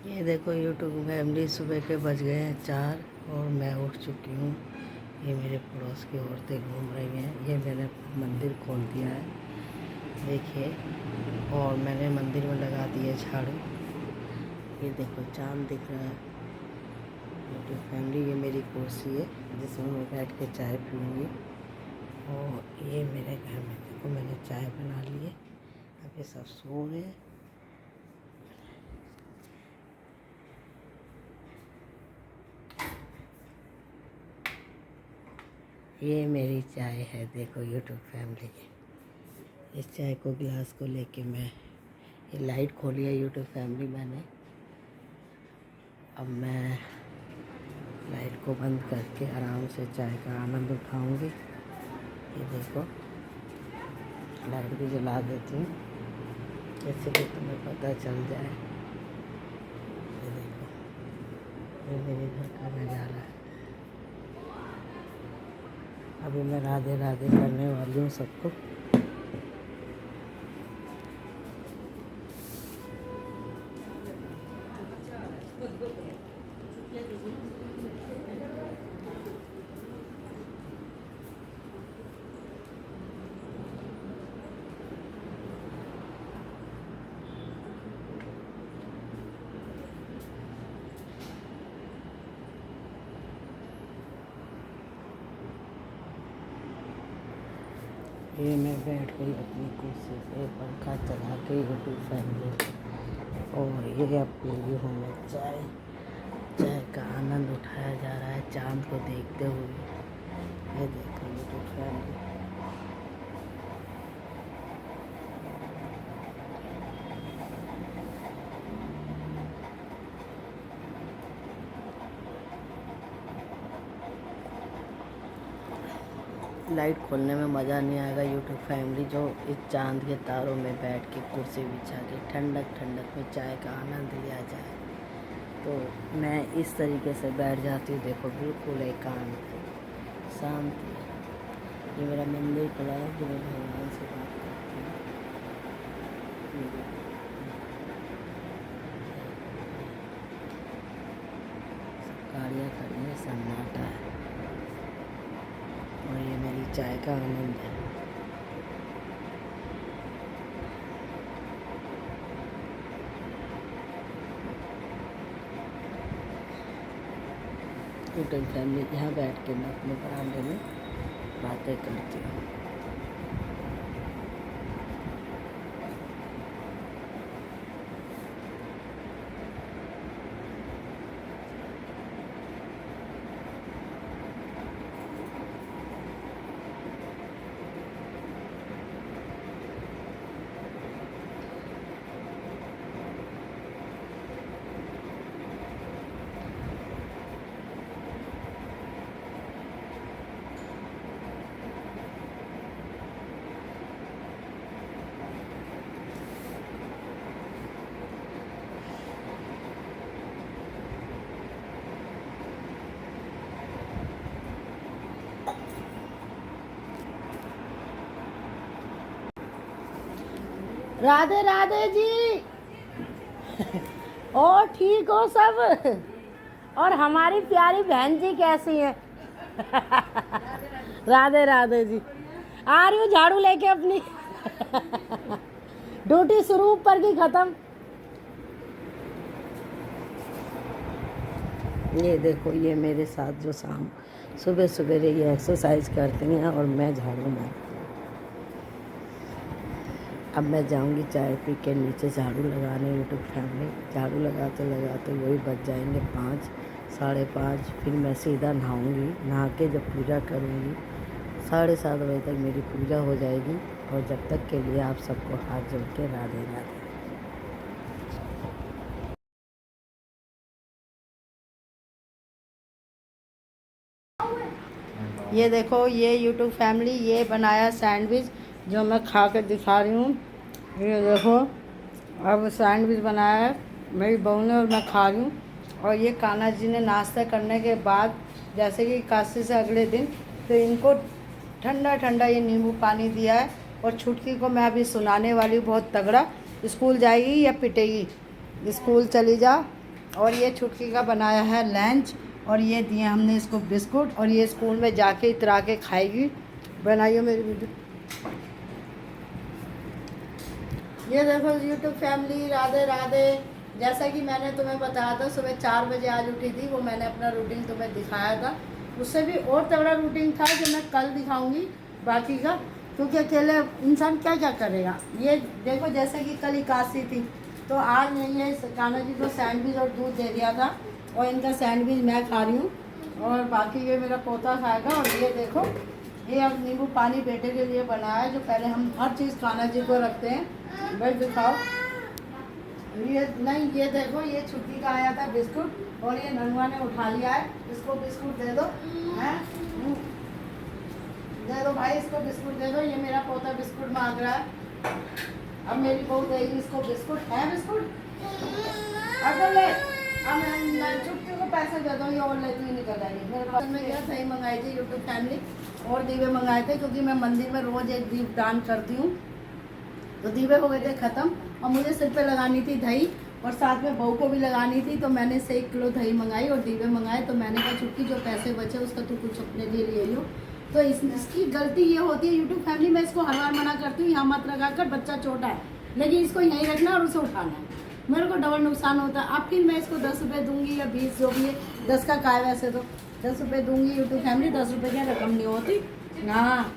ये देखो YouTube family, सुबह के बज गए हैं 4 और मैं उठ चुकी हूँ। ये मेरे पड़ोस की औरतें घूम रही हैं। ये मैंने मंदिर खोल दिया है, देखिए, और मैंने मंदिर में लगा दिया झाड़ू। ये देखो चांद दिख रहा है। यूट्यूब फैमिली, ये मेरी कुर्सी है जिसमें मैं बैठ के चाय पीऊँगी। और ये मेरे घर में देखो मैंने चाय बना ली है। अब ये सब सो गए। ये मेरी चाय है, देखो यूट्यूब फैमिली की। इस चाय को गिलास को लेके मैं, ये लाइट खोली है यूट्यूब फैमिली मैंने। अब मैं लाइट को बंद करके आराम से चाय का आनंद उठाऊंगी। ये देखो लाइट भी जला देती हूँ जैसे कि तुम्हें पता चल जाए। ये देखो, ये मेरे घर का नज़ारा है। अभी मैं राधे राधे करने वाली हूँ सबको। ये मैं बैठ गई अपनी कुर्सी पे, पंखा चला के यूट्यूब फैमिली, और ये अब पी रही हूँ मैं चाय। चाय का आनंद उठाया जा रहा है चांद को देखते हुए। ये देखो यूट्यूब फैमिली, लाइट खोलने में मज़ा नहीं आएगा यूट्यूब फैमिली जो इस चांद के तारों में बैठ के कुर्सी बिछा के ठंडक ठंडक में चाय का आनंद लिया जाए। तो मैं इस तरीके से बैठ जाती हूँ, देखो बिल्कुल एकांत शांति। ये मेरा मंदिर खुला है जो मैं भगवान से बात करती हूँ। गाड़ियाँ खड़ी हैं, सन्नाटा है, और ये मेरी चाय का आनंद है। यूट्यूब फैमिली, यहाँ बैठ के मैं अपने बरामदे में बातें करती हूँ। राधे राधे जी। और ठीक हो सब? और हमारी प्यारी बहन जी कैसी हैं? राधे राधे जी। आ रही हूँ झाड़ू लेके अपनी। ड्यूटी शुरू ऊपर की खत्म। ये देखो, ये मेरे साथ जो शाम सुबह सुबह ये एक्सरसाइज करती हैं और मैं झाड़ू मारती हूँ। अब मैं जाऊंगी चाय पी के नीचे झाड़ू लगाने यूट्यूब फैमिली। झाड़ू लगाते लगाते वही बज जाएंगे 5, 5:30। फिर मैं सीधा नहाऊंगी, नहा के जब पूजा करूंगी 7:30 बजे तक मेरी पूजा हो जाएगी। और जब तक के लिए आप सबको हाथ जोड़ के राधे राधे। ये देखो, ये यूट्यूब फैमिली, ये बनाया सैंडविच जो मैं खा कर दिखा रही हूँ। ये देखो, अब सैंडविच बनाया है मेरी बहू ने और मैं खा रही हूँ। और ये कान्हा जी ने नाश्ता करने के बाद, जैसे कि काशी से अगले दिन, तो इनको ठंडा ठंडा ये नींबू पानी दिया है। और छुटकी को मैं अभी सुनाने वाली हूँ बहुत तगड़ा। स्कूल जाएगी या पिटेगी? स्कूल चली जा, और ये छुटकी का बनाया है लंच, और ये दिए हमने इसको बिस्कुट, और ये स्कूल में जाके इतरा के खाएगी। बनाइए मेरी वीडियो। ये देखो यूट्यूब फैमिली, राधे राधे। जैसा कि मैंने तुम्हें बताया था, सुबह 4 बजे आज उठी थी, वो मैंने अपना रूटीन तुम्हें दिखाया था। उससे भी और तगड़ा रूटीन था जो मैं कल दिखाऊंगी बाकी का, क्योंकि अकेले इंसान क्या क्या करेगा। ये देखो जैसे कि कल एकादशी थी, तो आज मैंने कान्हा जी को सैंडविच और दूध दे दिया था, और इनका सैंडविच मैं खा रही हूँ, और बाकी ये मेरा पोता खाएगा। और ये देखो, ये अब नींबू पानी बेटे के लिए बनाया है, जो पहले हम हर चीज़ कान्हा जी को रखते हैं। भाई दिखाओ, ये नहीं, ये देखो, ये छुट्टी का आया था बिस्कुट, और ये ननुआ ने उठा लिया है। इसको बिस्कुट दे दो, हैं दे दो भाई, इसको बिस्कुट दे दो। ये मेरा पोता बिस्कुट मांग रहा है। अब मेरी बहू देगी इसको बिस्कुट। है बिस्कुट, अगर ले, अब मैं छुट्टी को पैसे दे दो, ये और लेती हुई निकल आएगी। मेरे पास में क्या दही मंगाई थी यूट्यूब फैमिली, और दीवे मंगाए थे, क्योंकि मैं मंदिर में रोज़ एक दीप दान करती हूँ। तो दीवे हो गए थे ख़त्म, और मुझे सिर पे लगानी थी दही, और साथ में बहू को भी लगानी थी। तो मैंने से 1 किलो दही मंगाई और दीवे मंगाए। तो मैंने कहा छुट्टी जो पैसे बचे उसका तो कुछ अपने लिए ले लो। तो इसकी गलती ये होती है यूट्यूब फैमिली, मैं इसको हर बार मना करती हूँ, यहाँ मत लगा कर, बच्चा छोटा है, लेकिन इसको यहीं रखना और उसे उठाना है। मेरे को डबल नुकसान होता है। अब फिर मैं इसको 10 रुपये दूँगी या 20, जो भी है, 10 का काय वैसे तो 10 रुपये दूँगी यूट्यूब फैमिली, 10 रुपये की रकम नहीं होती। हाँ,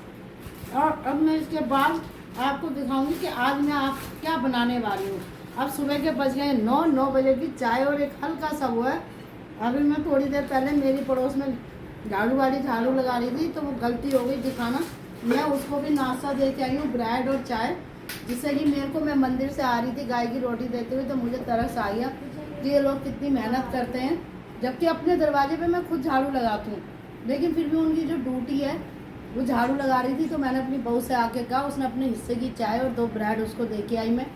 और अब मैं इसके बाद आपको दिखाऊंगी कि आज मैं आप क्या बनाने वाली हूँ। अब सुबह के बज गए 9 बजे की चाय और एक हल्का सा वो है। अभी मैं थोड़ी देर पहले मेरी पड़ोस में झाड़ू वाली झाड़ू लगा रही थी, तो वो गलती हो गई दिखाना। मैं उसको भी नाश्ता दे के आई हूँ, ब्रेड और चाय, जिससे कि मेरे को, मैं मंदिर से आ रही थी गाय की रोटी देते हुए, तो मुझे तरस आ गया कि ये लोग कितनी मेहनत करते हैं, जबकि अपने दरवाजे पे मैं खुद झाड़ू लगाती हूँ, लेकिन फिर भी उनकी जो ड्यूटी है वो झाड़ू लगा रही थी। तो मैंने अपनी बहू से आके कहा, उसने अपने हिस्से की चाय और 2 ब्रेड उसको दे के आई मैं।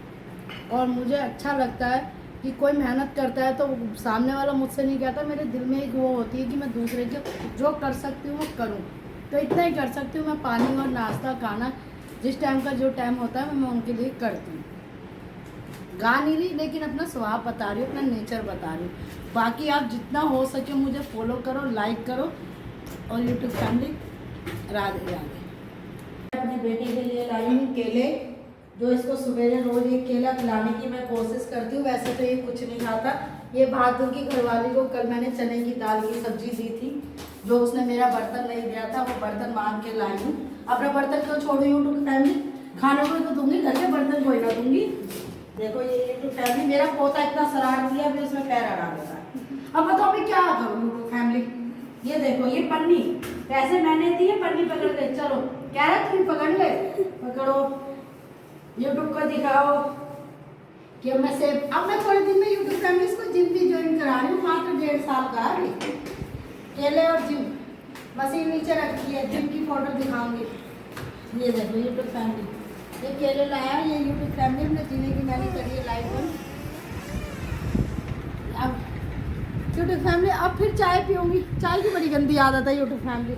और मुझे अच्छा लगता है कि कोई मेहनत करता है तो सामने वाला मुझसे नहीं कहता, मेरे दिल में एक वो होती है कि मैं दूसरे के जो कर सकती हूँ वो करूँ। तो इतना ही कर सकती हूँ मैं, पानी और नाश्ता खाना जिस टाइम का जो टाइम होता है मैं उनके लिए करती हूँ। गा नहीं रही, लेकिन अपना स्वभाव बता रही हूँ, अपना नेचर बता रही हूँ। बाकी आप जितना हो सके मुझे फॉलो करो, लाइक करो, और यूट्यूब फैमिली राधे राधे। अपने बेटे के लिए लाई हूँ केले, जो इसको सवेरे रोज एक केला खिलाने की मैं कोशिश करती हूँ। वैसे तो ये कुछ नहीं खाता। ये बहादुर की घरवाली को कल मैंने चने की दाल की सब्जी दी थी, जो उसने मेरा बर्तन नहीं दिया था, वो बर्तन मांग के लाई हूँ। अपना बर्तन क्यों छोड़ू यूट्यूब फैमिली, खाने को तो दूंगी, घर के बर्तन कोई ना दूंगी। देखो ये यूट्यूब फैमिली, मेरा पोता इतना शरारती है, अभी उसमें पैर अड़ा देता है। अब बताओ अभी क्या करूँ यूट्यूब फैमिली। ये देखो, ये पन्नी पैसे मैंने दी है, पन्नी पकड़ ले, चलो क्या है, तुम पकड़ ले, पकड़ो, यूट्यूब को दिखाओ कि मैं सेब। अब मैं थोड़े दिन में यूट्यूब फैमिली इसको जिम भी ज्वाइन करा रही हूँ, मात्र 1.5 साल का है। केले और जिम मशीन नीचे रखी है, जिम की फोटो दिखाऊंगी। ये देखो यूट्यूब फैमिली, ये केले लाया, ये यूट्यूब फैमिली अपने जीने की मैंने करी है लाइफ में। अब यूट्यूब फैमिली अब फिर चाय पीऊंगी, चाय की बड़ी गंदी आदत है यूट्यूब फैमिली।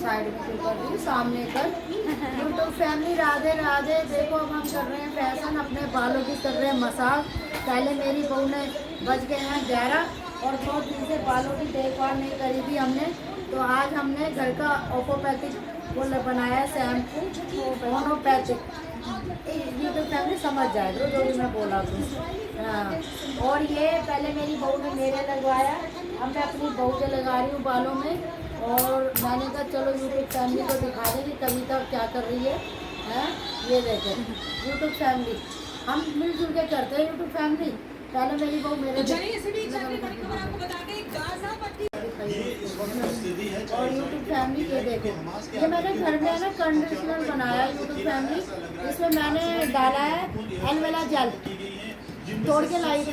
साइड कर दी, सामने कर। YouTube family Radhe Radhe. देखो अब हम कर रहे हैं फैशन, अपने बालों की कर रहे हैं मसाज। पहले मेरी बहू ने बज गए हैं 11, और 2 दिन से बालों की देखभाल नहीं करी थी हमने। तो आज हमने घर का ओपोपैथिक वो बनाया शैम्पू, होम्योपैथिक। यूट्यूब फैमिली समझ जाए जो भी मैं बोला तुम। हाँ, और ये पहले मेरी बहू ने मेरे लगवाया, अब मैं अपनी बहू के लगा रही हूँ बालों में। और मैंने कहा चलो यूट्यूब फैमिली को दिखा दें कि कविता क्या कर रही है। ये देखें यूट्यूब फैमिली, हम मिलजुल के करते हैं यूट्यूब फैमिली। पहले मेरी बहू मेरे और यूट्यूब फैमिली ये देखो, ये मैंने घर में ना कंडीशनर बनाया यूट्यूब फैमिली। इसमें मैंने डाला है एलोवेरा जेल, तोड़ के लाई थी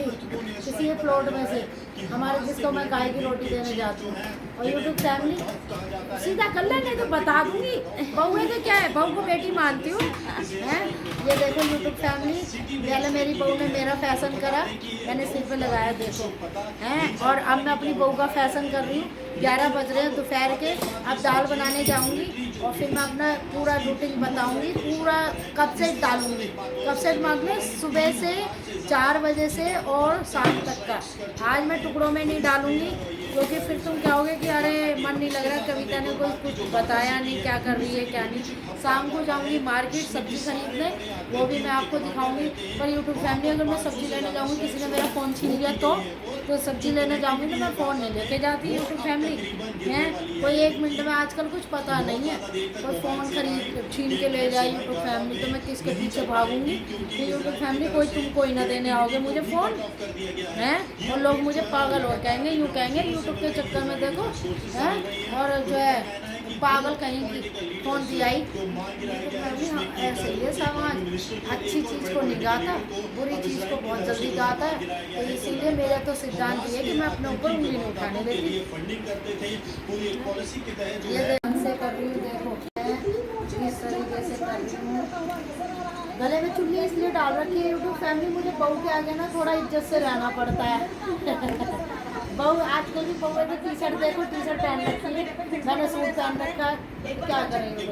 किसी प्लॉट में से हमारे, जिसको मैं गाय की रोटी देने जाती हूँ। और यूट्यूब फैमिली सीधा कर लेने तो बता दूंगी, बहू है तो क्या है, बहू को बेटी मानती हूँ। हैं ये देखो यूट्यूब फैमिली, पहले मेरी बहू ने मेरा फैशन करा, मैंने सिर पे लगाया देखो हैं। और अब मैं अपनी बहू का फैशन कर रही हूँ। 11 बज रहे हैं दोपहर के, अब दाल बनाने जाऊँगी। और फिर मैं अपना पूरा रूटीन बताऊंगी, पूरा कब से डालूंगी, कब से मतलब सुबह से 4 बजे से और शाम तक का। आज मैं टुकड़ों में नहीं डालूंगी, क्योंकि फिर तुम कहोगे कि अरे मन नहीं लग रहा, कविता ने कोई कुछ बताया नहीं, क्या कर रही है क्या नहीं। शाम को जाऊंगी मार्केट सब्जी खरीदने, वो भी मैं आपको दिखाऊंगी। पर यूट्यूब फैमिली, अगर मैं सब्जी लेने जाऊंगी, किसी ने मेरा फ़ोन छीन लिया तो सब्जी लेने जाऊंगी तो मैं फ़ोन नहीं लेके जाती। यूट्यूब फैमिली हैं, कोई 1 मिनट में आजकल कुछ पता नहीं है, कोई फ़ोन खरीद छीन के ले जाए यूट्यूब फैमिली, तो मैं किसके पीछे भागूंगी। तो यूट्यूब फैमिली तुम कोई ना देने आओगे मुझे फ़ोन हैं, और लोग मुझे पागल और कहेंगे, यूँ कहेंगे यूट्यूब के चक्कर में देखो हैं, और जो है पागल कहीं की फ़ोन दिलाई। हाँ, ऐसे ही है समाज, अच्छी चीज़ को नहीं गाता, बुरी चीज़ को बहुत जल्दी गाता है। तो इसीलिए मेरा तो सिद्धांत ये है कि मैं अपने ऊपर उंगली नहीं उठाने देती। ये से कर रही हूँ, देखो मैं इस तरीके से कर रही हूँ। गले में चुन्नी इसलिए डाल रखी है यूट्यूब फैमिली, मुझे बहू के आगे ना थोड़ा इज्जत से रहना पड़ता है। बहू आजकल की बहू तो टी शर्ट देखो, टी शर्ट पहन रखी है, मैंने सूट पहन रखा है, क्या करेंगे।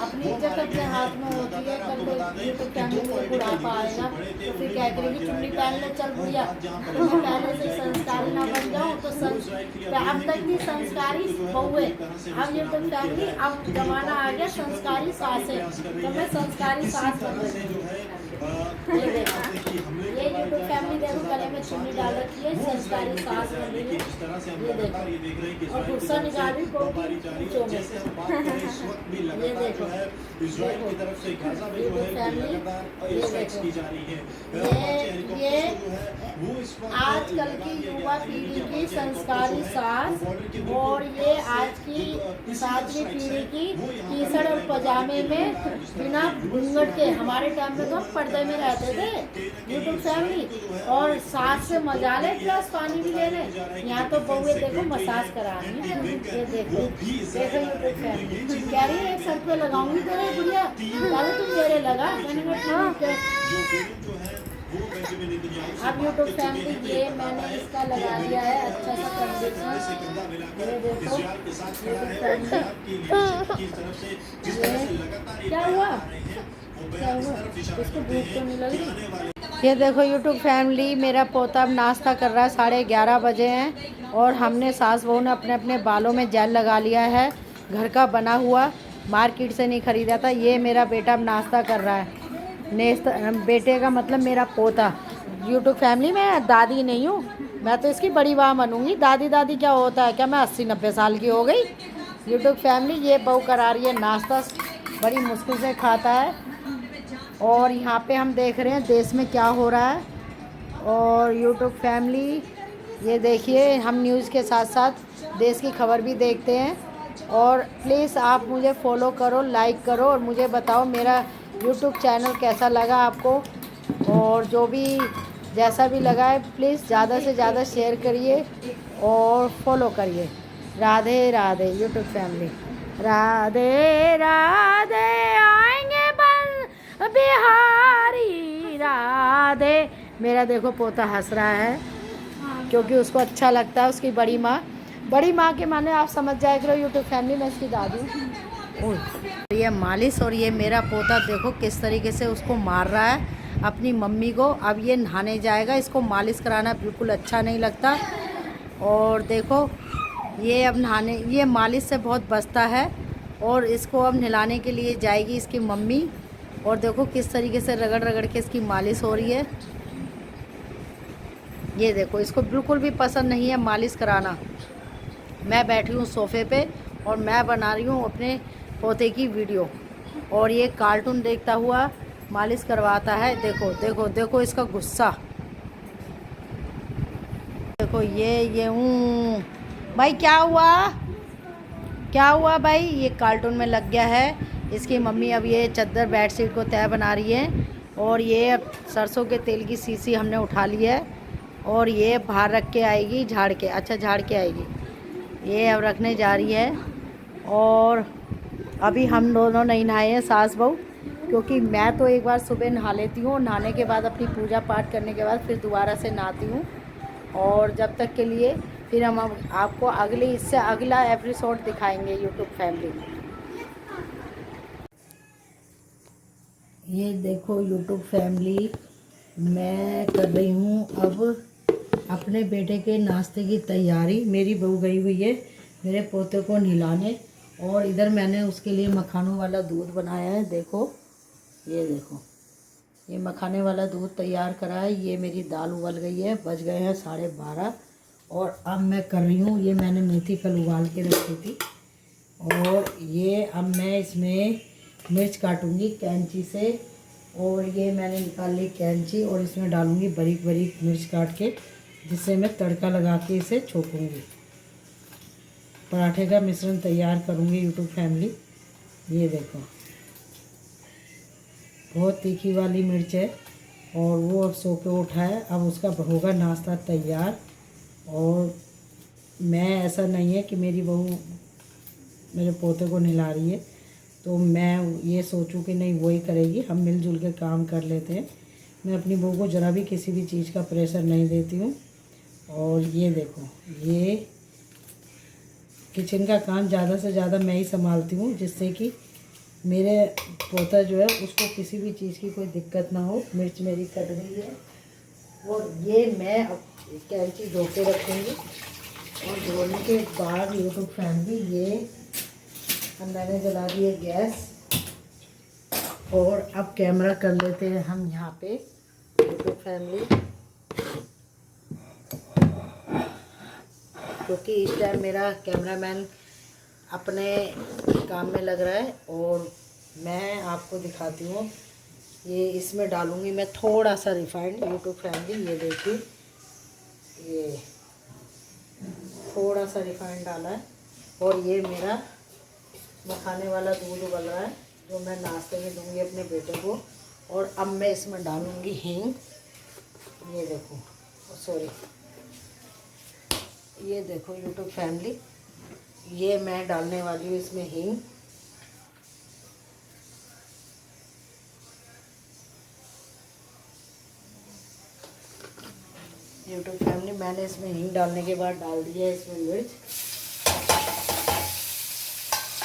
अपनी इज्जत अपने हाथ में होती है, कल कोई यूट्यूब फैमिली में बुढ़ापा आएगा तो फिर क्या करेगी, चुन्नी पहन ले चल बुढ़िया। तो मैं पहले से संस्कारी ना बन जाऊँ तो अब तक की संस्कारी बहू है, अब यूट्यूब फैमिली अब जमाना आ गया संस्कारी सास है, तो मैं संस्कारी सास बन गई। ये देखो, ये यूट्यूब फैमिली देखो, गले में चुन्नी डाल रखी है, संस्कारी सास बन रही है। ये देखो, और गुस्सा निकाल रही को पूछो में। ये देखो, यूट्यूब फैमिली, ये आजकल की युवा पीढ़ी की संस्कारी सास, और ये आज की 7वीं पीढ़ी की टी-शर्ट और पजामे में बिना घूंघट के। हमारे टाइम में तो हम पर्दे में रहते थे यूट्यूब फैमिली, और सास से मजा ले, प्लस पानी भी ले रहे। यहाँ तो बहुए देखो मसाज करा रही है, ये देखो देखो यूट्यूब फैमिली कह रही है एक सर पे लगाऊंगी तेरे बुढ़िया, पहले तुम मेरे लगा, मैंने कहा ठीक है। अब यूट्यूब फैमिली ये मैंने इसका लगा दिया है अच्छा सा कंडीशनर, ये देखो यूट्यूब फैमिली। क्या हुआ इसको भूख तो नहीं लगी। ये देखो यूट्यूब फैमिली, मेरा पोता अब नाश्ता कर रहा है, 11:30 बजे हैं, और हमने सास बहू ने अपने अपने बालों में जेल लगा लिया है, घर का बना हुआ, मार्केट से नहीं ख़रीदा था। ये मेरा बेटा अब नाश्ता कर रहा है, बेटे का मतलब मेरा पोता। यूट्यूब फैमिली में दादी नहीं हूँ मैं, तो इसकी बड़ी माँ बनूंगी। दादी दादी क्या होता है, क्या मैं 80-90 साल की हो गई। यूट्यूब फैमिली ये बहू करा रही है नाश्ता, बड़ी मुश्किल से खाता है। और यहाँ पे हम देख रहे हैं देश में क्या हो रहा है। और यूट्यूब फैमिली ये देखिए, हम न्यूज़ के साथ साथ देश की खबर भी देखते हैं। और प्लीज़ आप मुझे फॉलो करो, लाइक करो, और मुझे बताओ मेरा यूट्यूब चैनल कैसा लगा आपको, और जो भी जैसा भी लगा है प्लीज़ ज़्यादा से ज़्यादा शेयर करिए और फॉलो करिए। राधे राधे यूट्यूब फैमिली, राधे राधे आएंगे बल बिहारी राधे। मेरा देखो पोता हंस रहा है क्योंकि उसको अच्छा लगता है उसकी बड़ी माँ के माने आप समझ जाया करो यूट्यूब फैमिली, मैं इसकी दादी हूँ। ये मालिश, और ये मेरा पोता देखो किस तरीके से उसको मार रहा है अपनी मम्मी को। अब ये नहाने जाएगा, इसको मालिश कराना बिल्कुल अच्छा नहीं लगता। और देखो ये अब नहाने, ये मालिश से बहुत बचता है, और इसको अब नहलाने के लिए जाएगी इसकी मम्मी। और देखो किस तरीके से रगड़ रगड़ के इसकी मालिश हो रही है। ये देखो इसको बिल्कुल भी पसंद नहीं है मालिश कराना। मैं बैठी हूँ सोफ़े पे और मैं बना रही हूँ अपने पोते की वीडियो, और ये कार्टून देखता हुआ मालिश करवाता है। देखो देखो देखो इसका गुस्सा देखो। ये भाई क्या हुआ भाई, ये कार्टून में लग गया है। इसकी मम्मी अब ये चादर बेडशीट को तय बना रही है, और ये अब सरसों के तेल की शीशी हमने उठा ली है, और ये बाहर रख के आएगी झाड़ के, अच्छा झाड़ के आएगी, ये अब रखने जा रही है। और अभी हम दोनों नहीं नहाए हैं सास बहू, क्योंकि मैं तो एक बार सुबह नहा लेती हूँ, नहाने के बाद अपनी पूजा पाठ करने के बाद फिर दोबारा से नहाती हूँ। और जब तक के लिए फिर हम आपको इससे अगला एपिसोड दिखाएंगे यूट्यूब फैमिली। ये देखो यूट्यूब फैमिली, मैं कर रही हूँ अब अपने बेटे के नाश्ते की तैयारी। मेरी बहू गई हुई है मेरे पोते को नहलाने, और इधर मैंने उसके लिए मखानों वाला दूध बनाया है। देखो, ये देखो, ये मखाने वाला दूध तैयार करा है। ये मेरी दाल उबल गई है, बज गए हैं 12:30। और अब मैं कर रही हूँ, ये मैंने मेथी कल उबाल के रखी थी, और ये अब मैं इसमें मिर्च काटूंगी कैंची से। और ये मैंने निकाल ली कैंची, और इसमें डालूंगी बारीक बारीक मिर्च काट के, जिससे मैं तड़का लगा के इसे छोकूंगी। पराठे का मिश्रण तैयार करूंगी यूट्यूब फैमिली। ये देखो, बहुत तीखी वाली मिर्च है, और वो अब सो के उठा है। अब उसका होगा नाश्ता तैयार। और मैं, ऐसा नहीं है कि मेरी बहू मेरे पोते को नहला रही है तो मैं ये सोचूं कि नहीं वही करेगी। हम मिलजुल के काम कर लेते हैं। मैं अपनी बहू को ज़रा भी किसी भी चीज़ का प्रेशर नहीं देती हूँ। और ये देखो, ये किचन का काम ज़्यादा से ज़्यादा मैं ही संभालती हूँ, जिससे कि मेरे पोता जो है उसको किसी भी चीज़ की कोई दिक्कत ना हो। मिर्च मेरी कट गई है, और ये मैं अब कैंची धो के रखूँगी। और धोने के बाद यूट्यूब फैमिली, ये मैंने जला दी है गैस। और अब कैमरा कर लेते हैं हम यहाँ पे यूट्यूब फैमिली, क्योंकि इस टाइम मेरा कैमरामैन अपने काम में लग रहा है। और मैं आपको दिखाती हूँ, ये इसमें डालूँगी मैं थोड़ा सा रिफाइंड यूट्यूब फैमिली। ये देखिए, ये थोड़ा सा रिफाइंड डाला है। और ये मेरा मखाने वाला दूध उबल रहा है, जो मैं नाश्ते में दूंगी अपने बेटे को। और अब मैं इसमें डालूँगी हींग। ये देखो, सॉरी, ये देखो यूट्यूब फैमिली, ये मैं डालने वाली हूँ इसमें हींग। यूट्यूब फैमिली, मैंने इसमें हींग डालने के बाद डाल दिया है इसमें मिर्च,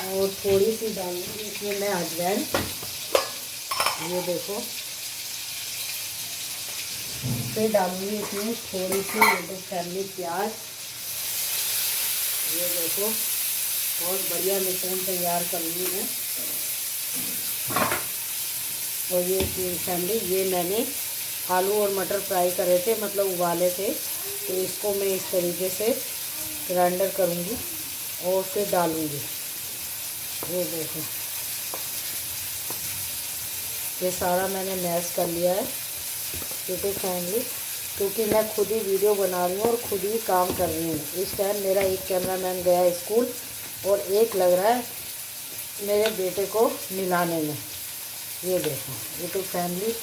और थोड़ी सी डालूंगी इसमें मैं अजवाइन। ये देखो, फिर डालूंगी इसमें थोड़ी सी यूट्यूब फैमिली प्याज। ये देखो, बहुत बढ़िया मिश्रण तैयार करूँगी मैं। और ये फैमिली, ये मैंने आलू और मटर फ्राई करे थे, मतलब उबाले थे, तो इसको मैं इस तरीके से ग्राइंडर करूँगी और फिर डालूँगी। ये देखो, ये सारा मैंने मैश कर लिया है यूट्यूब फैमिली, क्योंकि मैं खुद ही वीडियो बना रही हूँ और खुद ही काम कर रही हूँ। इस टाइम मेरा एक कैमरामैन गया है स्कूल, और एक लग रहा है मेरे बेटे को नहलाने में। ये देखो यूट्यूब फैमिली,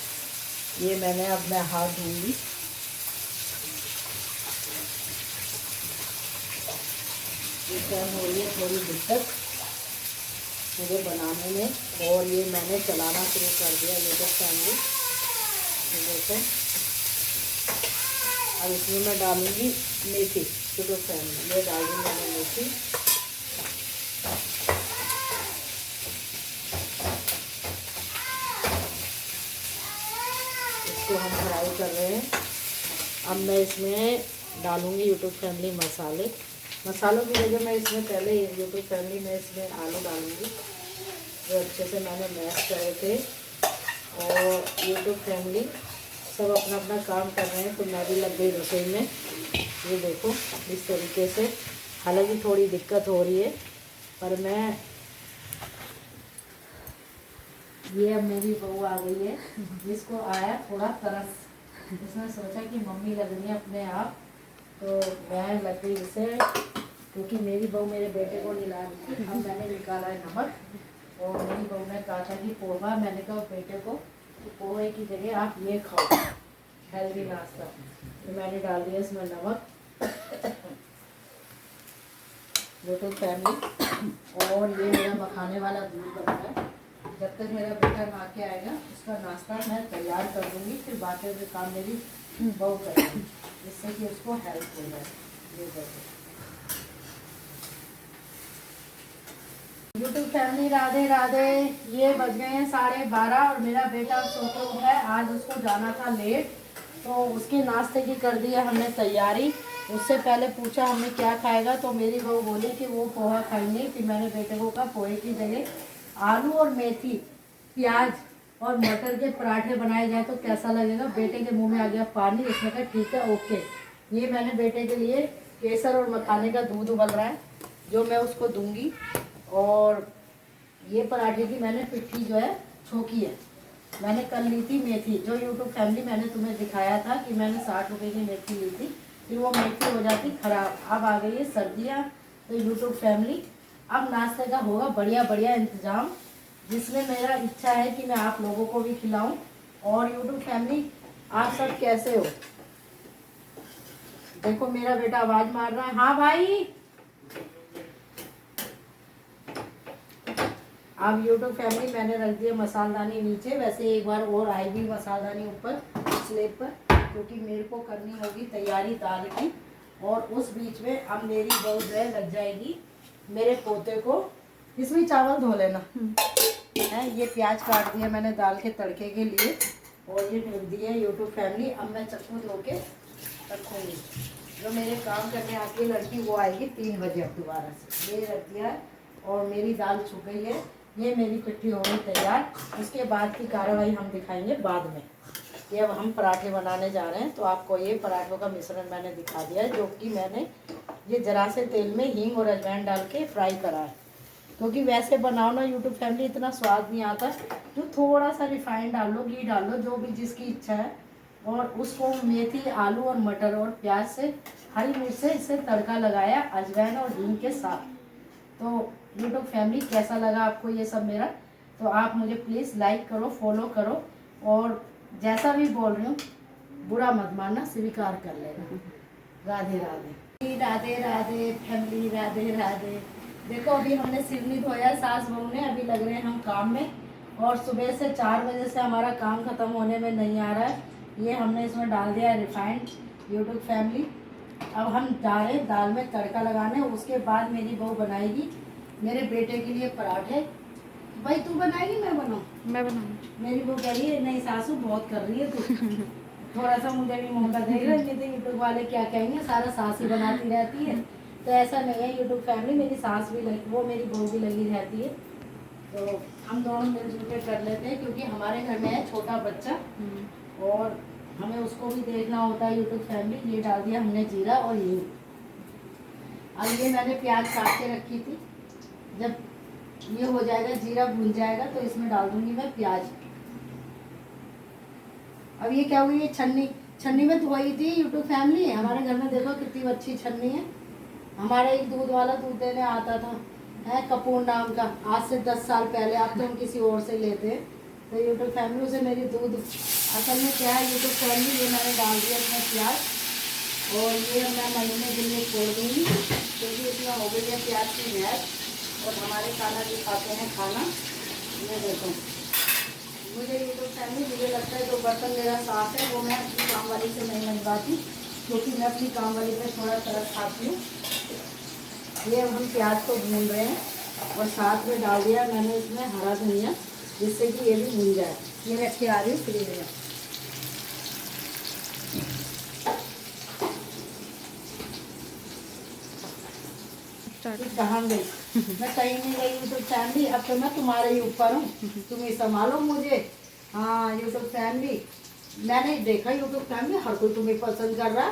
ये मैंने अब मैं हाथ धोऊंगी। इस टाइम हो रही है थोड़ी दिक्कत मुझे बनाने में, और ये मैंने चलाना शुरू कर दिया यूट्यूब फैमिली। देखो, अब इसमें मैं डालूंगी मेथी यूट्यूब फैमिली। ये डाल दूँगी मैंने मेथी। इसको हम फ्राई कर रहे हैं। अब मैं इसमें डालूंगी यूट्यूब फैमिली मसाले। मसालों की वजह मैं इसमें पहले यूट्यूब फैमिली में इसमें आलू डालूंगी, जो अच्छे से मैंने मैश करे थे। और यूट्यूब फैमिली सब अपना अपना काम कर रहे हैं, तो मैं भी लग गई रसोई में। ये देखो इस तरीके से, हालांकि थोड़ी दिक्कत हो रही है, पर मैं, ये अब मेरी बहू आ गई है, जिसको आया थोड़ा तरस। उसने सोचा कि मम्मी लग रही है अपने आप, तो मैं लग गई इसे, क्योंकि मेरी बहू मेरे बेटे को नहला रही थी। अब मैंने निकाला है नमक, और मेरी बहू ने कहा था कि पोहा, मैंने कहा बेटे को कि पोहे की जगह आप ये खाओ, हेल्दी नाश्ता। तो मैंने डाल दिया इसमें नमक यूट्यूब फैमिली। और ये मेरा मखाने वाला दूध बन रहा है। जब तक मेरा बेटा नहा के आएगा, उसका नाश्ता मैं तैयार कर दूँगी, फिर बाकी के काम मेरी बहू करेगी, जिससे कि उसको हेल्प हो जाए। ये देखो, यूट्यूब फैमिली राधे राधे। ये बज गए हैं 12:30 और मेरा बेटा सो के उठा है। आज उसको जाना था लेट, तो उसके नाश्ते की कर दी है हमने तैयारी। उससे पहले पूछा हमने क्या खाएगा, तो मेरी बहू बोली कि वो पोहा खाएंगे। फिर मैंने बेटे को कहा पोहे की जगह आलू और मेथी, प्याज और मटर के पराठे बनाए जाए तो कैसा लगेगा। बेटे के मुंह में आ गया पानी। उसने कहा ठीक है ओके। ये मैंने बेटे के लिए केसर और मखाने का दूध उबल रहा है जो मैं उसको दूंगी। और ये पराठे की मैंने पिट्ठी जो है छोकी है, मैंने कल ली थी मेथी। जो यूट्यूब फैमिली मैंने तुम्हें दिखाया था कि मैंने 60 रुपए की मेथी ली थी, फिर वो मेथी हो जाती खराब। अब आ गई है सर्दियाँ, तो यूट्यूब फैमिली अब नाश्ते का होगा बढ़िया बढ़िया इंतजाम, जिसमें मेरा इच्छा है कि मैं आप लोगों को भी खिलाऊं। और यूट्यूब फैमिली आप सब कैसे हो? देखो मेरा बेटा आवाज मार रहा है। हाँ भाई। अब यूट्यूब फैमिली मैंने रख दिया मसालदानी नीचे। वैसे एक बार और आएगी मसालदानी ऊपर स्लेब पर, क्योंकि मेरे को करनी होगी तैयारी दाल की। और उस बीच में अब मेरी बहू जो है लग जाएगी मेरे पोते को। इसमें चावल धो लेना है। ये प्याज काट दिया मैंने दाल के तड़के के लिए, और ये ढक दिया यूट्यूब फैमिली। अब मैं चक्कू धो के रखूँगी। जो मेरे काम करने आती है लड़की वो आएगी 3 बजे अब दोबारा से। ये रख दिया है और मेरी दाल छुप गई है। ये मेरी पिट्ठी हो गई तैयार। उसके बाद की कार्रवाई हम दिखाएंगे बाद में। ये अब हम पराठे बनाने जा रहे हैं, तो आपको ये पराठों का मिश्रण मैंने दिखा दिया है, जो कि मैंने ये जरा से तेल में हींग और अजवाइन डाल के फ्राई करा है। क्योंकि वैसे बनाओ ना यूट्यूब फैमिली इतना स्वाद नहीं आता, तो थोड़ा सा रिफाइंड डाल लो, घी डाल लो, जो भी जिसकी इच्छा है। और उसको मेथी, आलू और मटर और प्याज से, हरी मिर्च से इसे तड़का लगाया अजवाइन और हींग के साथ। तो यूट्यूब फैमिली कैसा लगा आपको ये सब मेरा, तो आप मुझे प्लीज़ लाइक करो, फॉलो करो, और जैसा भी बोल रही हूँ बुरा मत मानना, स्वीकार कर लेना। राधे राधे। राधे राधे फैमिली, राधे राधे। देखो अभी हमने सिर नहीं धोया सास बहू ने, अभी लग रहे हैं हम काम में। और सुबह से 4 बजे से हमारा काम ख़त्म होने में नहीं आ रहा है। ये हमने इसमें डाल दिया है रिफाइंड यूट्यूब फैमिली। अब हम जा रहे हैं दाल में तड़का लगाने। उसके बाद मेरी बहू बनाएगी मेरे बेटे के लिए पराठे। भाई तू बनाएगी मैं बनाऊँ? मैं बनाऊँ। मेरी बहू कह रही है नहीं सासू बहुत कर रही है तू। थोड़ा सा मुझे भी मौका दे रही है, नहीं तो यूट्यूब वाले क्या कहेंगे, सारा सास ही बनाती रहती है। तो ऐसा नहीं है यूट्यूब फैमिली, मेरी सास भी लगी, वो मेरी बहू भी लगी रहती है। तो हम दोनों मिलजुल के कर लेते हैं, क्योंकि हमारे घर में है छोटा बच्चा और हमें उसको भी देखना होता है यूट्यूब फैमिली। ये डाल दिया हमने जीरा और हींग। अब ये मैंने प्याज काट के रखी थी। जब ये हो जाएगा, जीरा भून जाएगा, तो इसमें डाल दूंगी मैं प्याज। अब ये क्या हुई, ये छन्नी में धोई थी यूट्यूब फैमिली। हमारे घर में देखो कितनी अच्छी छन्नी है। हमारे एक दूध वाला दूध देने आता था है कपूर नाम का, आज से 10 साल पहले। अब तो हम किसी और से लेते हैं। तो यूट्यूब फैमिली से मेरी दूध असल में क्या है यूट्यूब फैमिली, ये मैंने डाल दिया इसमें प्याज, और ये मैं महीने के लिए छोड़ दूँगी, क्योंकि इसमें हो गई है प्याज की मैच। और हमारे खाना भी खाते हैं खाना। ये देखो मुझे यूट्यूब फैमिली, मुझे लगता है जो बर्तन मेरा साफ है वो मैं अपनी काम वाली से नहीं मंगवाती, क्योंकि मैं अपनी काम वाली पे थोड़ा तरस खाती हूँ। ये अब हम प्याज को भून रहे हैं, और साथ में डाल दिया मैंने इसमें हरा धनिया, जिससे कि ये भी भून जाए। ये रख के आ रही हूँ फ्रीज में। कहाँ गई? मैं कहीं नहीं गई यूट्यूब फैमिली। अब तो मैं तुम्हारे ही ऊपर हूँ, तुम ही संभालो मुझे। हाँ यूट्यूब फैमिली, मैंने देखा यूट्यूब फैमिली हर कोई तुम्हें पसंद कर रहा है,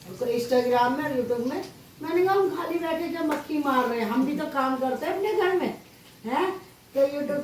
हर कोई इंस्टाग्राम में और यूट्यूब में। मैंने कहा हम खाली बैठे क्या मक्खी मार रहे हैं, हम भी तो काम करते हैं अपने घर में हैं। तो यूट्यूब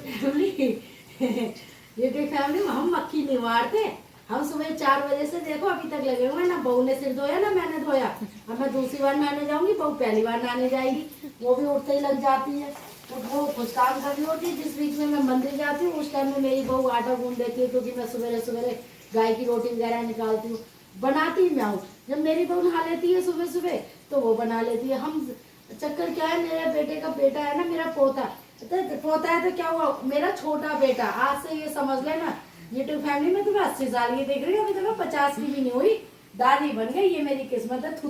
फैमिली हम मक्खी नहीं मारते। हम सुबह 4 बजे से देखो अभी तक लगे हुए हैं, ना बहू ने सिर धोया ना मैंने धोया। अब मैं दूसरी बार नहाने जाऊंगी, बहू पहली बार नहाने जाएगी, वो भी उठते ही लग जाती है। तो वो कुछ काम करनी होती है। जिस बीच में मैं मंदिर जाती हूँ उस टाइम में मेरी बहू आटा गूंद देती है, क्योंकि मैं सवेरे सवेरे गाय की रोटी वगैरह निकालती हूँ, बनाती मैं हूँ। जब मेरी बहू नहा लेती है सुबह सुबह तो वो बना लेती है। हम चक्कर क्या है, मेरे बेटे का बेटा है ना, मेरा पोता, तो पोता है तो क्या हुआ, मेरा छोटा बेटा। आज से ये समझ लेना यूट्यूब फैमिली में तुम्हें 80 साल की देख रही हो, अभी तो मैं 50 की भी नहीं हुई, दादी बन गई। ये मेरी किस्मत है। थू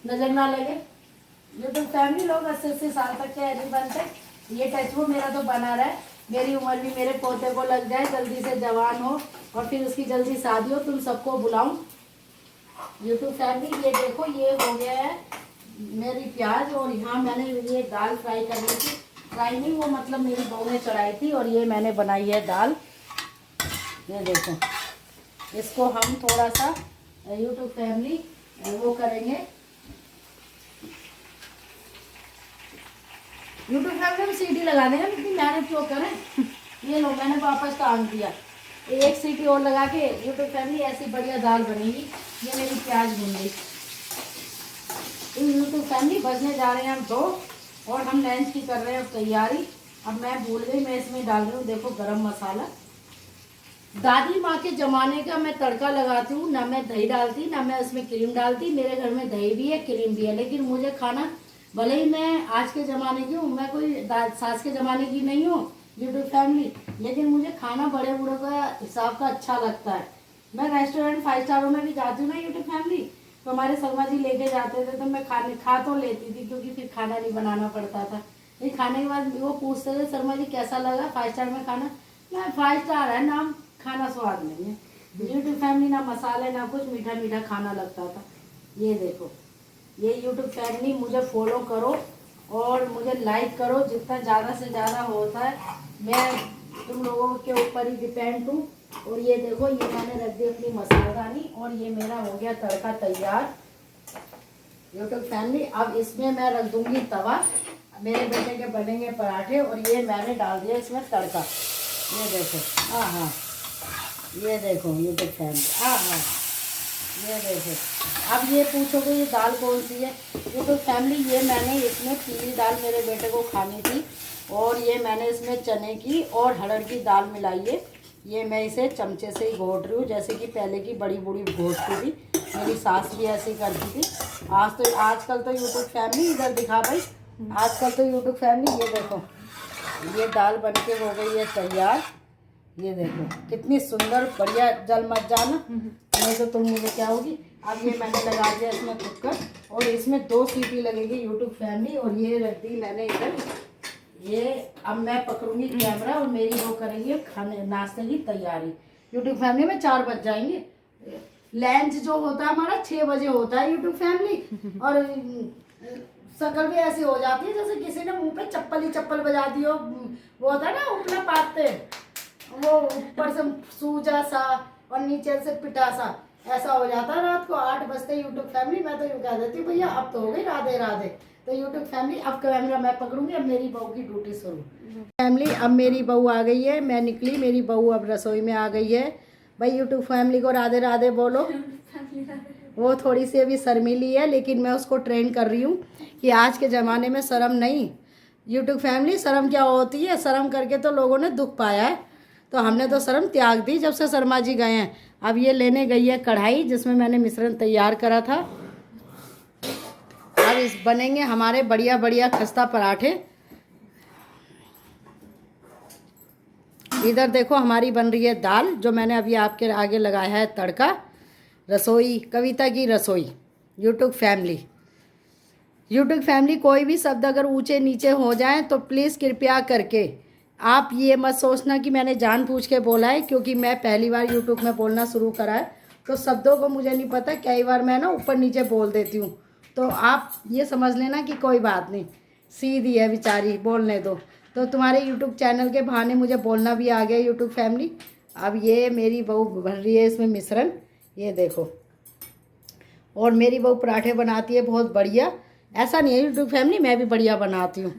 नजर ना लगे। यूट्यूब फैमिली लोग 80 साल तक क्या नहीं बनते। ये टचवुड मेरा तो बना रहा है, मेरी उम्र भी मेरे पोते को लग जाए, जल्दी से जवान हो और फिर उसकी जल्दी शादी हो, तुम सबको बुलाऊं। यूट्यूब फैमिली ये देखो, ये हो गया है मेरी प्याज, और यहाँ मैंने ये दाल फ्राई करनी थी, फ्राई नहीं वो मतलब मेरी बहू ने चढ़ाई थी, और ये मैंने बनाई है दाल। ये देखो, इसको हम थोड़ा सा यूट्यूब फैमिली वो करेंगे, यूट्यूब फैमिली में सीटी लगा देंगे, इतनी मेहनत क्यों करें। ये लो मैंने वापस टांग दिया, एक सीटी और लगा के यूट्यूब फैमिली ऐसी बढ़िया दाल बनेगी। ये मेरी प्याज भून गई। यूट्यूब फैमिली बजने जा रहे हैं हम 2 और हम लंच की कर रहे हैं तैयारी। अब मैं भूल गई, मैं इसमें डाल रही हूँ देखो गरम मसाला। दादी माँ के ज़माने का मैं तड़का लगाती हूँ, ना मैं दही डालती ना मैं उसमें क्रीम डालती। मेरे घर में दही भी है क्रीम भी है, लेकिन मुझे खाना, भले ही मैं आज के ज़माने की हूँ, मैं कोई सास के ज़माने की नहीं हूँ यूट्यूब फैमिली, लेकिन मुझे खाना बड़े बूढ़ों का हिसाब का अच्छा लगता है। मैं रेस्टोरेंट 5 स्टारों में भी जाती हूँ ना यूट्यूब फैमिली, तो हमारे शर्मा जी लेके जाते थे, तो मैं खा तो लेती थी, क्योंकि फिर खाना नहीं बनाना पड़ता था। लेकिन खाने के बाद वो पूछते थे शर्मा जी कैसा लगा 5 स्टार में खाना, मैं 5 स्टार है नाम, खाना स्वाद नहीं है। यूट्यूब फैमिली ना मसाले ना कुछ, मीठा मीठा खाना लगता था। ये देखो, ये यूट्यूब फैमिली मुझे फॉलो करो और मुझे लाइक करो, जितना ज़्यादा से ज़्यादा होता है मैं तुम लोगों के ऊपर ही डिपेंड हूँ। और ये देखो, ये मैंने रख दी अपनी मसालेदानी, और ये मेरा हो गया तड़का तैयार यूट्यूब फैमिली। अब इसमें मैं रख दूंगी तवा, मेरे बेटे के बनेंगे पराठे, और ये मैंने डाल दिया इसमें तड़का। ये देखो, हाँ, ये देखो यूट्यूब फैमिली, हाँ, ये देखो। अब ये पूछोगे ये दाल कौन सी है यूट्यूब फैमिली, ये मैंने इसमें पीली दाल मेरे बेटे को खानी थी, और ये मैंने इसमें चने की और हरड़ की दाल मिलाई है। ये मैं इसे चमचे से ही घोट रही हूँ, जैसे कि पहले की बड़ी बूढ़ी घोटती थी, मेरी सास भी ऐसी करती थी। आजकल तो यूट्यूब फैमिली इधर दिखा भाई, आजकल तो यूट्यूब फैमिली ये देखो, ये दाल बन के हो गई है तैयार। ये देखो कितनी सुंदर, बढ़िया, जल मत जाना नहीं तो तुम मुझे क्या होगी। अब ये मैंने लगा दिया इसमें कुकर, और इसमें 2 सीटी लगेगी यूट्यूब फैमिली, और ये रख दी मैंने इधर। ये अब मैं पकड़ूंगी कैमरा और मेरी वो करेंगे खाने नाश्ते की तैयारी। यूट्यूब फैमिली में 4 बज जाएंगे। लंच जो होता है हमारा 6 बजे होता है यूट्यूब फैमिली, और शक्ल भी ऐसी हो जाती है जैसे किसी ने मुंह पे चप्पल ही चप्पल बजा दी हो। वो होता है ना उपला पाते, वो ऊपर से सूजा सा और नीचे से पिटा सा, ऐसा हो जाता है रात को 8 बजते यूट्यूब फैमिली। मैं तो यूँ कह देती हूँ भैया अब तो हो गई राधे राधे। तो यूट्यूब फैमिली अब कैमरा मैं पकड़ूंगी, अब मेरी बहू की ड्यूटी शुरू। फैमिली अब मेरी बहू आ गई है, मैं निकली, मेरी बहू अब रसोई में आ गई है। भाई यूट्यूब फैमिली को राधे राधे बोलो। वो थोड़ी सी अभी शर्मीली है, लेकिन मैं उसको ट्रेन कर रही हूँ कि आज के ज़माने में शर्म नहीं। यूट्यूब फैमिली शर्म क्या होती है, शर्म करके तो लोगों ने दुख पाया है, तो हमने तो शर्म त्याग दी जब से शर्मा जी गए हैं। अब ये लेने गई है कढ़ाई जिसमें मैंने मिश्रण तैयार करा था। अब इस बनेंगे हमारे बढ़िया बढ़िया खस्ता पराठे। इधर देखो हमारी बन रही है दाल, जो मैंने अभी आपके आगे लगाया है तड़का। रसोई, कविता की रसोई। यूट्यूब फैमिली कोई भी शब्द अगर ऊंचे नीचे हो जाए तो प्लीज़ कृपया करके आप ये मत सोचना कि मैंने जानबूझ के बोला है, क्योंकि मैं पहली बार यूट्यूब में बोलना शुरू करा है, तो शब्दों को मुझे नहीं पता, कई बार मैं ना ऊपर नीचे बोल देती हूँ, तो आप ये समझ लेना कि कोई बात नहीं, सीधी है बेचारी, बोलने दो। तो तुम्हारे यूट्यूब चैनल के बहाने मुझे बोलना भी आ गया यूट्यूब फैमिली। अब ये मेरी बहू भर रही है इसमें मिश्रण, ये देखो। और मेरी बहू पराठे बनाती है बहुत बढ़िया, ऐसा नहीं है यूट्यूब फैमिली मैं भी बढ़िया बनाती हूँ।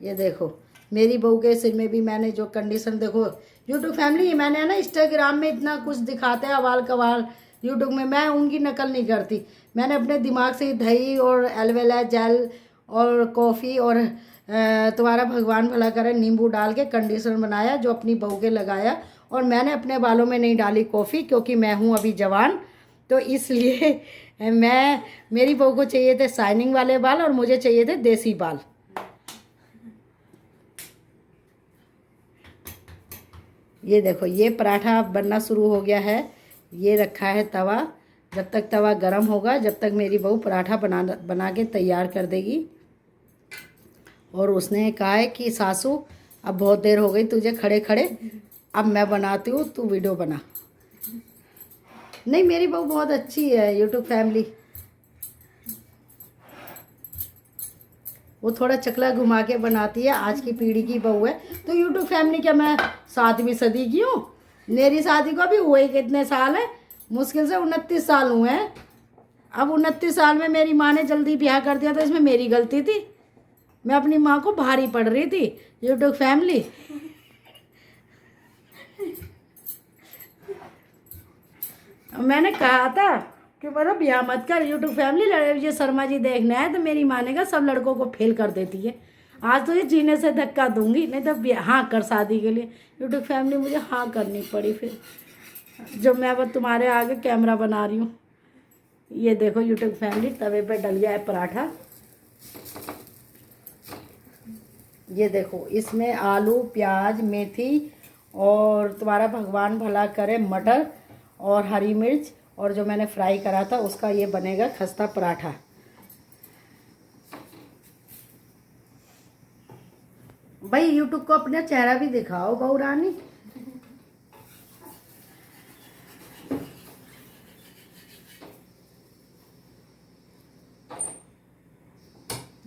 ये देखो मेरी बहू के सिर में भी मैंने जो कंडीशन, देखो यूट्यूब फैमिली मैंने ना इंस्टाग्राम में इतना कुछ दिखाते हैं अवाल कवाल, यूट्यूब में मैं उनकी नकल नहीं करती। मैंने अपने दिमाग से दही और एलोवेरा जेल और कॉफ़ी और तुम्हारा भगवान भला करे नींबू डाल के कंडीशनर बनाया, जो अपनी बहू के लगाया। और मैंने अपने बालों में नहीं डाली कॉफ़ी, क्योंकि मैं हूँ अभी जवान, तो इसलिए मेरी बहू को चाहिए थे शाइनिंग वाले बाल और मुझे चाहिए थे देसी बाल। ये देखो ये पराठा बनना शुरू हो गया है, ये रखा है तवा। जब तक तवा गर्म होगा जब तक मेरी बहू पराठा बना के तैयार कर देगी। और उसने कहा है कि सासू अब बहुत देर हो गई तुझे खड़े खड़े, अब मैं बनाती हूँ, तू वीडियो बना। नहीं, मेरी बहू बहुत अच्छी है यूट्यूब फैमिली। वो थोड़ा चकला घुमा के बनाती है, आज की पीढ़ी की बहू है। तो यूट्यूब फैमिली क्या मैं 7वीं सदी की हूँ? मेरी शादी को भी हुए कितने साल है? मुश्किल से 29 साल हुए हैं। अब 29 साल में मेरी माँ ने जल्दी ब्याह कर दिया तो इसमें मेरी गलती थी? मैं अपनी माँ को भारी पड़ रही थी यूट्यूब फैमिली। मैंने कहा था कि बोलो ब्याह मत कर यूट्यूब फैमिली, ये शर्मा जी देखने आए तो मेरी माँ ने कहा सब लड़कों को फेल कर देती है। आज तो ये जीने से धक्का दूंगी, नहीं तो हाँ कर शादी के लिए। यूट्यूब फैमिली मुझे हाँ करनी पड़ी फिर, जो मैं अब तुम्हारे आगे कैमरा बना रही हूँ। ये देखो यूट्यूब फैमिली, तवे पे डल गया है पराठा। ये देखो इसमें आलू, प्याज, मेथी और तुम्हारा भगवान भला करे मटर और हरी मिर्च और जो मैंने फ्राई करा था उसका ये बनेगा खस्ता पराठा। भाई यूट्यूब को अपना चेहरा भी दिखाओ बहू रानी।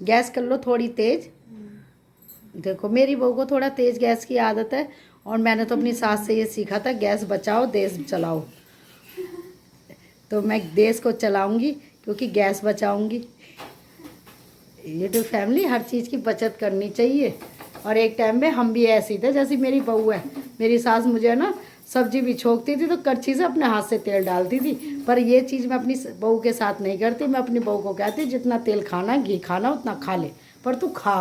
गैस कर लो थोड़ी तेज। देखो मेरी बहू को थोड़ा तेज गैस की आदत है और मैंने तो अपनी सास से ये सीखा था, गैस बचाओ देश चलाओ। तो मैं देश को चलाऊंगी क्योंकि गैस बचाऊंगी। यूट्यूब फैमिली हर चीज़ की बचत करनी चाहिए। और एक टाइम में हम भी ऐसे थे जैसी मेरी बहू है। मेरी सास मुझे ना सब्जी भी छोंकती थी तो करछी से अपने हाथ से तेल डालती थी, पर ये चीज़ मैं अपनी बहू के साथ नहीं करती। मैं अपनी बहू को कहती जितना तेल खाना घी खाना उतना खा ले, पर तू खा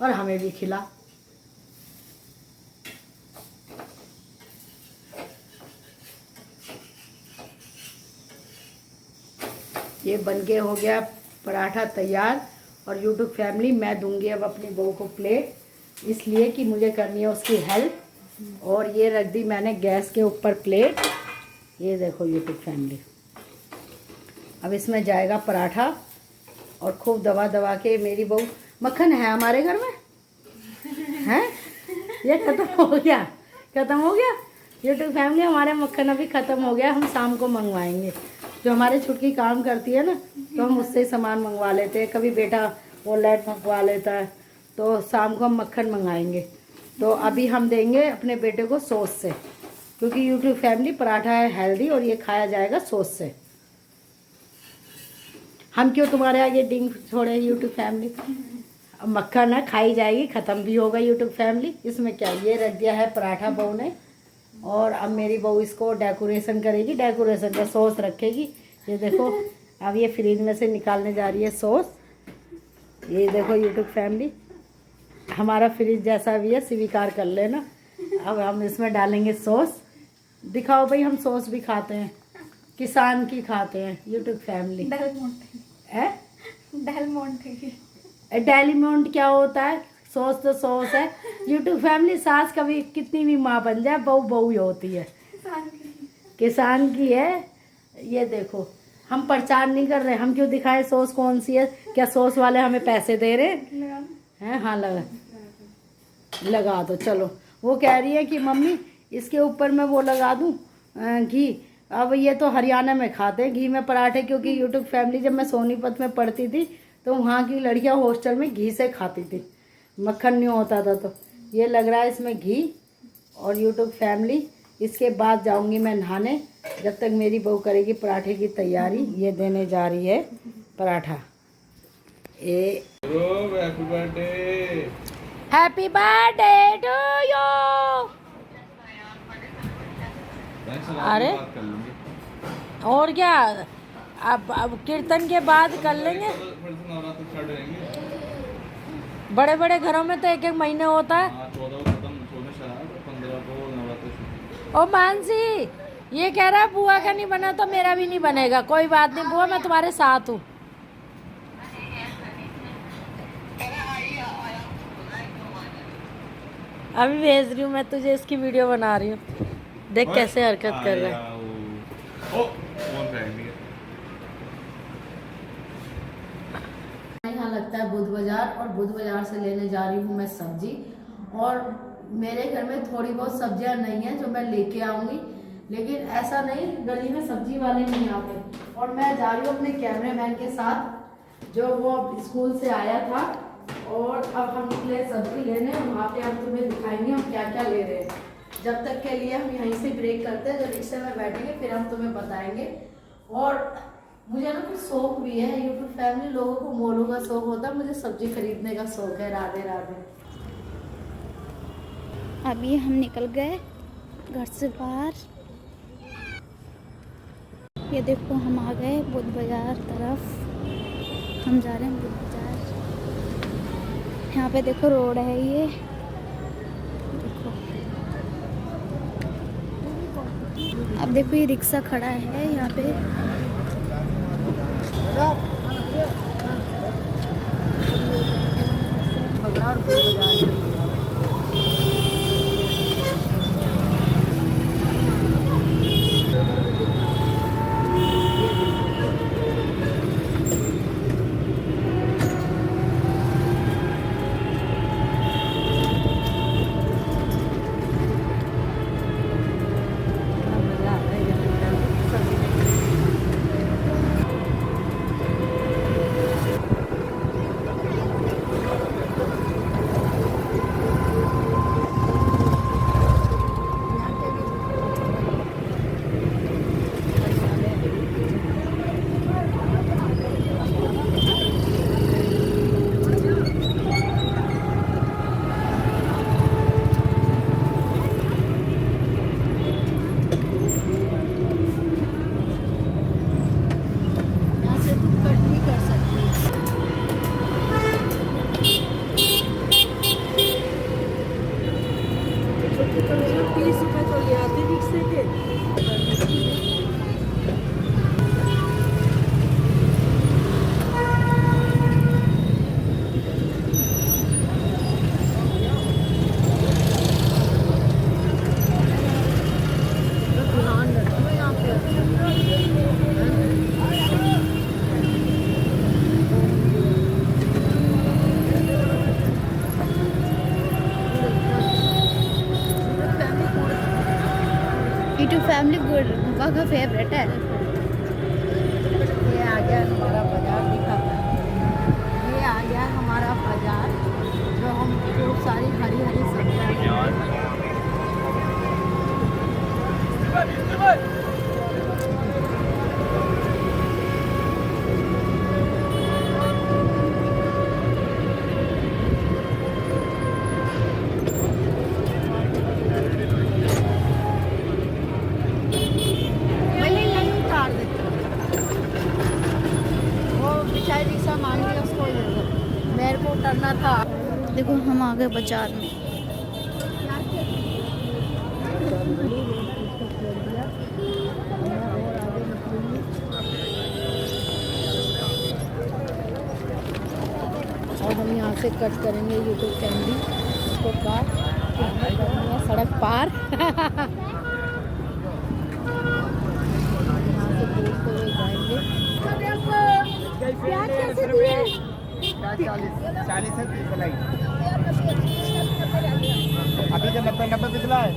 और हमें भी खिला। ये बनके हो गया पराठा तैयार। और यूट्यूब फैमिली मैं दूंगी अब अपनी बहू को प्लेट, इसलिए कि मुझे करनी है उसकी हेल्प। और ये रख दी मैंने गैस के ऊपर प्लेट। ये देखो यूट्यूब फैमिली, अब इसमें जाएगा पराठा और खूब दबा दबा के। मेरी बहू, मक्खन है हमारे घर में है, ये ख़त्म हो गया, ख़त्म हो गया। यूट्यूब फैमिली हमारे मक्खन अभी ख़त्म हो गया, हम शाम को मंगवाएंगे। जो हमारे छुटकी काम करती है ना, तो हम उससे सामान मंगवा लेते हैं। कभी बेटा ऑनलाइन मंगवा लेता है, तो शाम को हम मक्खन मंगाएंगे। तो अभी हम देंगे अपने बेटे को सॉस से, क्योंकि यूट्यूब फैमिली पराठा है हेल्दी और ये खाया जाएगा सॉस से। हम क्यों तुम्हारे आगे डिंग छोड़े यूट्यूब फैमिली। अब मक्खन है, खाई जाएगी, ख़त्म भी होगा यूट्यूब फैमिली। इसमें क्या, ये रख दिया है पराठा बहू ने। और अब मेरी बहू इसको डेकोरेशन करेगी, डेकोरेशन का सॉस रखेगी। ये देखो अब ये फ्रिज में से निकालने जा रही है सॉस। ये देखो यूट्यूब फैमिली, हमारा फ्रिज जैसा भी है स्वीकार कर लेना। अब हम इसमें डालेंगे सॉस। दिखाओ भाई, हम सॉस भी खाते हैं, किसान की खाते हैं यूट्यूब फैमिली। डेलीमोंट क्या होता है? सॉस तो सॉस है। यूट्यूब फैमिली सास कभी कितनी भी माँ बन जाए, बहू बहू ही होती है, किसान की है। ये देखो हम प्रचार नहीं कर रहे, हम क्यों दिखाएं सॉस कौन सी है? क्या सॉस वाले हमें पैसे दे रहे हैं? हाँ लगा दो। चलो, वो कह रही है कि मम्मी इसके ऊपर मैं वो लगा दूँ घी। अब ये तो हरियाणा में खाते हैं घी में पराठे, क्योंकि यूट्यूब फैमिली जब मैं सोनीपत में पढ़ती थी तो वहाँ की लड़कियाँ हॉस्टल में घी से खाती थी, मक्खन नहीं होता था। तो ये लग रहा है इसमें घी। और यूट्यूब फैमिली इसके बाद जाऊंगी मैं नहाने, जब तक मेरी बहू करेगी पराठे की तैयारी। ये देने जा रही है paratha. Happy birthday to you. अरे और क्या, अब कीर्तन के बाद कर लेंगे। बड़े बड़े घरों में तो एक एक महीने होता है। ओ मानसी ये कह रहा है बुआ का नहीं बना तो मेरा भी नहीं बनेगा। कोई बात नहीं बुआ, मैं तुम्हारे साथ हूँ। अभी भेज रही हूँ मैं तुझे, इसकी वीडियो बना रही हूँ। देख कैसे हरकत कर रहा है। यहाँ लगता है बुध बाजार और बुध बाजार से लेने जा रही हूँ मैं सब्जी। और मेरे घर में थोड़ी बहुत सब्जियां नहीं है जो मैं लेके आऊँगी, लेकिन ऐसा नहीं गली में सब्जी वाले नहीं आते। और मैं जा रही हूँ अपने कैमरामैन के साथ जो वो स्कूल से आया था, और अब हम निकले सब्जी लेने। वहाँ पे हम तुम्हें दिखाएंगे हम क्या क्या ले रहे हैं। जब तक के लिए हम यहीं से ब्रेक करते हैं, जब रिक्शे में बैठेंगे फिर हम तुम्हें बताएंगे। और मुझे ना कुछ शौक भी है, यूट्यूब फैमिली लोगों को मोलों का शौक होता है, मुझे सब्जी खरीदने का शौक है। राधे राधे। अभी हम निकल गए घर से बाहर। ये देखो हम आ गए बुध बाजार तरफ। हम जा रहे हैं बुध बाजार। यहाँ पे देखो रोड है, ये देखो। अब देखो ये रिक्शा खड़ा है यहाँ पे। यूट्यूब फैमिली गुड का फेवरेट है। ये आ गया हमारा बाजार, दिखाता है। ये आ गया हमारा बाजार जो हम खूब सारी हरी हरी सब्जियाँ। रिक्शा मांग लिया उसको, मेरे को उतरना था। देखो हम आ गए बाजार में। और हम यहाँ से कट करेंगे यूट्यूब फैमिली को पार, सड़क पार। यहाँ से देखते हुए जाएंगे। प्याज कैसे दिए? 40 है 30 लाई। अभी जो 90 पिछला है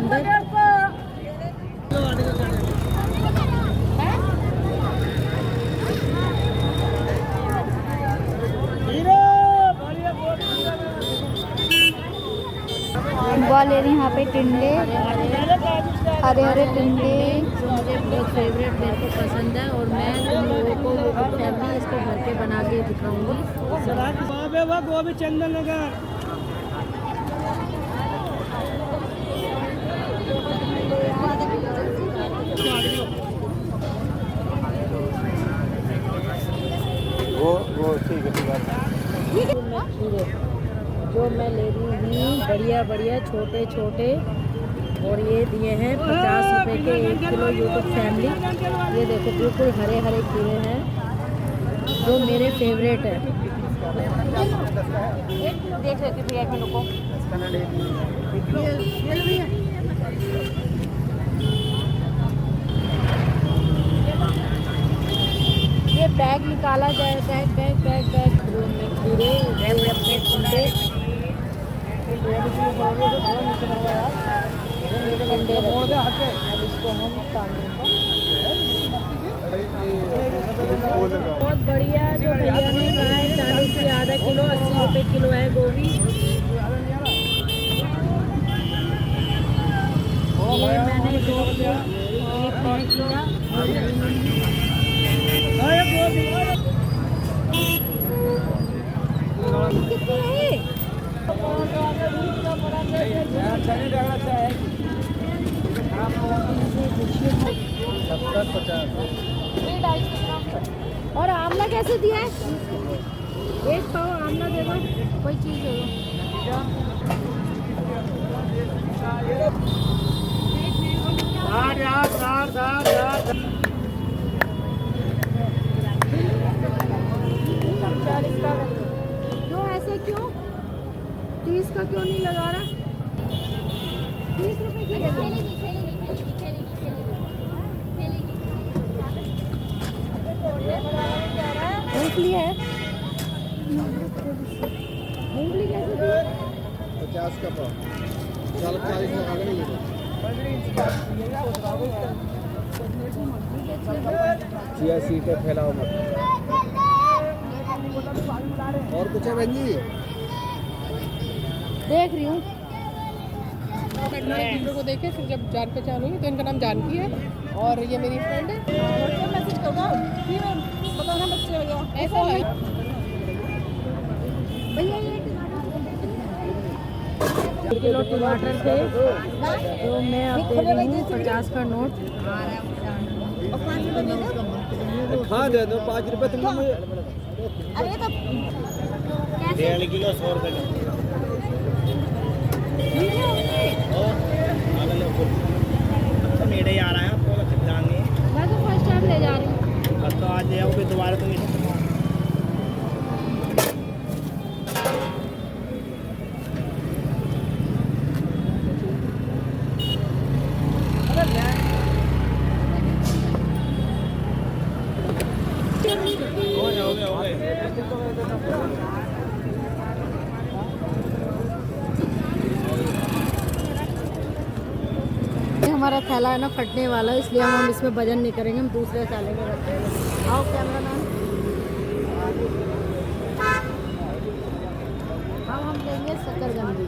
180। अंदर ले रही यहाँ पे टिंडे, हरे हरे टिंडे जो मुझे बहुत फेवरेट, मेरे को पसंद है। और मैं तुम लोगों को फैमिली इसको घर पे बना के दिखाऊंगी। गोभी चंदन नगर। वो ठीक है। जो मैं ले रही हूँ बढ़िया बढ़िया छोटे छोटे, और ये दिए हैं 50 रुपए के 1 किलो यूट्यूब फैमिली। ये देखो बिल्कुल हरे हरे खीरे हैं जो मेरे फेवरेट है। देख लेती भैया खंडों को। ये बैग निकाला जाए, bag bag bag bag room में खीरे, ये अपने कुंडे कंडे रखे। अब इसको हम तालेंगे। बहुत बढ़िया जो भैया ने कहा है 40 से आधा किलो, 80 रुपये किलो है गोभी। ये मैंने 2 किलो, एक पैक किया और आमला कैसे दिया है? 1 पाव आमला दे दो, कोई चीज़ दे दो। क्यों ऐसे क्यों? 30 का क्यों नहीं लगा रहा? 30 रुपए की मूंगफली है। मूंगफली कैसे दी? 50 का पाव, 40 में आगे नहीं है। चिया सीड पे फैलाओ मत। और कुछ है बहन जी? देख रही हूँ। को देखे फिर जब जान पहचान हुई तो इनका नाम जानकी है और ये मेरी फ्रेंड है। मैसेज करो बताना बच्चे वगैरह ऐसा है। भैया ये किलो टमाटर थे तो मैं अब दे रही हूँ 50 का नोट। हाँ दे दो 5 रुपये तुम मुझे। अरे तो 1.5 किलो 100 रुपये मेरे ही आ रहा है आपको खरीदाएंगे। मैं तो फर्स्ट टाइम ले जा रही हूँ। बस तो आज जाओ फिर दोबारा तुम हमारा थैला है ना फटने वाला, इसलिए हम इसमें वजन नहीं करेंगे, हम दूसरे थैले में रखेंगे। आओ कैमरा मैन। अब हम लेंगे शकरकंदी।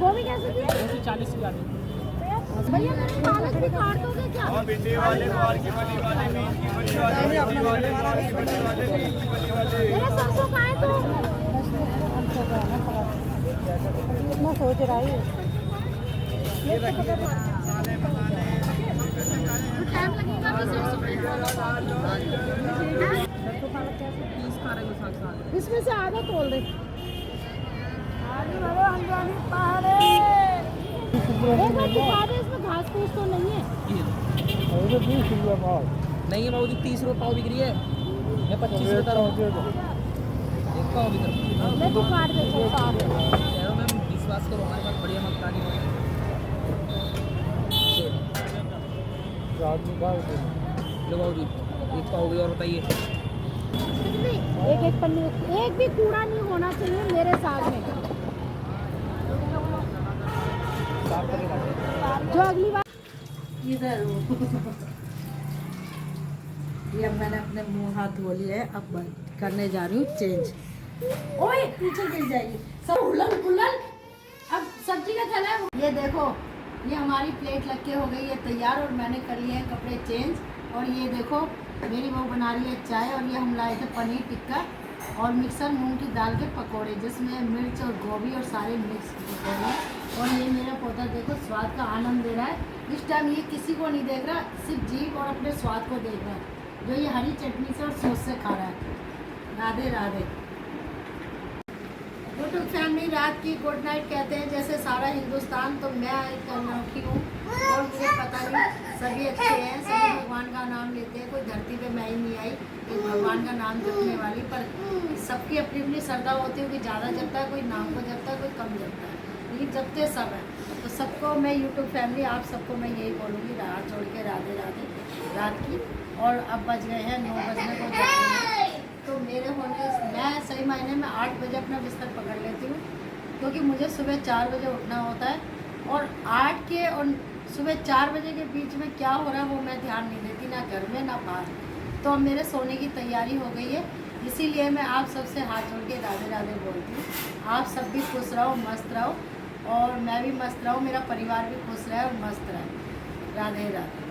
गोभी कैसे दी? 40 की आती भैया मेरे पालक भी काट दोगे क्या? भिंडी वाले की बड़ी वाले मेरा सरसों का है तो इतना सोच रहा है। टाइम लगेगा भी सरसों में। इसमें से आधा तोल दे। इसमें घास फूस तो नहीं है? नहीं है बाबू जी 30 रुपये पाव बिक रही है। मैं 25 बता रहा हूँ। एक पाव बिक रहा है। मैं तो काट देता हूँ। मैम विश्वास करो हमारे पास बढ़िया मकानी है। लो बाबू जी 1 पाव भी और बताइए। एक पन्नी, एक भी कूड़ा नहीं होना चाहिए मेरे साथ में। जो अगली बार इधर ये अब मैंने अपने मुंह हाथ धो लिए है, अब करने जा रही हूँ चेंज। ओए पीछे गिर जाएगी सब उलल पुलल। अब सब्जी का थैला है। ये देखो ये हमारी प्लेट लग के हो गई है तैयार और मैंने कर लिए हैं कपड़े चेंज। और ये देखो मेरी बहू बना रही है चाय और ये हम लाए थे पनीर टिक्का और मिक्सर मूंग की दाल के पकोड़े जिसमें मिर्च और गोभी और सारे मिक्स पकोड़े। और ये मेरा पोता देखो स्वाद का आनंद ले रहा है। इस टाइम ये किसी को नहीं देख रहा, सिर्फ जीभ और अपने स्वाद को देख रहा है जो ये हरी चटनी से और सॉस से खा रहा है। राधे राधे। यूट्यूब फैमिली रात की गुड नाइट कहते हैं जैसे सारा हिंदुस्तान, तो मैं एक अनोखी हूँ और मुझे पता नहीं सभी अच्छे हैं, सभी भगवान भगवान का नाम लेते हैं। कोई धरती पे मैं ही नहीं आई एक भगवान का नाम जपने वाली, पर सबकी अपनी अपनी श्रद्धा होती है। कोई ज़्यादा जपता है, कोई नाम को जपता है, कोई कम जपता है, लेकिन जपते सब है। तो सबको मैं यूट्यूब फैमिली आप सबको मैं यही बोलूँगी, हाथ जोड़ के राधे राधे रात की। और अब बज गए हैं 9 बजने को जा रहे हैं। तो मेरे होने मैं सही मायने में 8 बजे अपना बिस्तर पकड़ लेती हूँ, क्योंकि मुझे सुबह 4 बजे उठना होता है। और 8 के और सुबह 4 बजे के बीच में क्या हो रहा है वो मैं ध्यान नहीं देती, ना घर में ना बाहर। तो अब मेरे सोने की तैयारी हो गई है, इसीलिए मैं आप सबसे हाथ जोड़ के राधे राधे बोलती हूँ। आप सब भी खुश रहो, मस्त रहो, और मैं भी मस्त रहूँ, मेरा परिवार भी खुश रहे और मस्त रहे। राधे राधे।